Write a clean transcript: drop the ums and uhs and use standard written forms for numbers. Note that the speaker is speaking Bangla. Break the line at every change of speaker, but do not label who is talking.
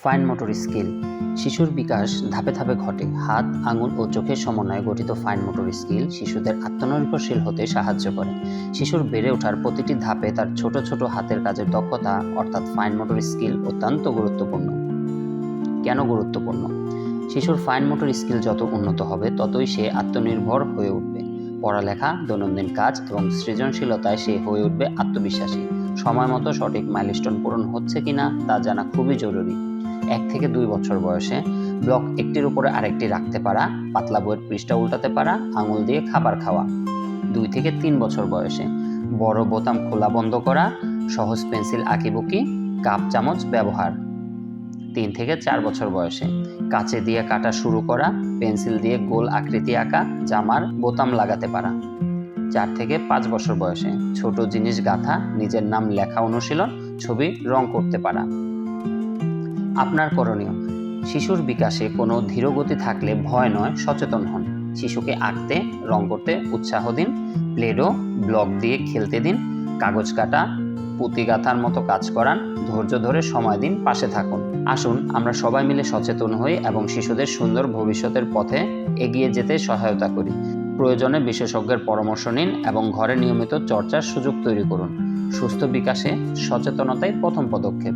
ফাইন মোটর স্কিল শিশুর বিকাশ ধাপে ধাপে ঘটে। হাত, আঙুল ও চোখের সমন্বয়ে গঠিত ফাইন মোটর স্কিল শিশুদের আত্মনির্ভরশীল হতে সাহায্য করে। শিশুর বেড়ে ওঠার প্রতিটি ধাপে তার ছোট ছোট হাতের কাজের দক্ষতা অর্থাৎ ফাইন মোটর স্কিল অত্যন্ত গুরুত্বপূর্ণ। কেন গুরুত্বপূর্ণ? শিশুর ফাইন মোটর স্কিল যত উন্নত হবে ততই সে আত্মনির্ভর হয়ে উঠবে। পড়ালেখা, দৈনন্দিন কাজ এবং সৃজনশীলতায় সে হয়ে উঠবে আত্মবিশ্বাসী। সময় মতো সঠিক মাইলস্টোন পূরণ হচ্ছে কিনা তা জানা খুবই জরুরি। 1 থেকে 2 বছর বয়সে ব্লক একটির উপরে আরেকটি রাখতে পারা, পাতলা বইয়ের পৃষ্ঠা উল্টাতে পারা, আঙুল দিয়ে খাবার খাওয়া। 2 থেকে 3 বছর বয়সে বড় বোতাম খোলা বন্ধ করা, সহজ পেন্সিল আঁকিবুকি, কাপ চামচ ব্যবহার। 3 থেকে 4 বছর বয়সে কাঁচে দিয়ে কাটা শুরু করা, পেন্সিল দিয়ে গোল আকৃতি আঁকা, জামার বোতাম লাগাতে পারা। 4 থেকে 5 বছর বয়সে ছোট জিনিস গাঁথা, নিজের নাম লেখা অনুশীলন, ছবি রং করতে পারা। আপনার করণীয়: শিশুর বিকাশে কোনো ধীরগতি থাকলে ভয় নয়, সচেতন হন। শিশুকে আঁকতে, রং করতে উৎসাহ দিন, প্লেডো, ব্লক দিয়ে খেলতে দিন, কাগজ কাটা, পুঁতি গাঁথার মতো কাজ করান, ধৈর্য ধরে সময় দিন, পাশে থাকুন। আসুন আমরা সবাই মিলে সচেতন হই এবং শিশুদের সুন্দর ভবিষ্যতের পথে এগিয়ে যেতে সহায়তা করি। প্রয়োজনে বিশেষজ্ঞের পরামর্শ নিন এবং ঘরে নিয়মিত চর্চার সুযোগ তৈরি করুন। সুস্থ বিকাশে সচেতনতাই প্রথম পদক্ষেপ।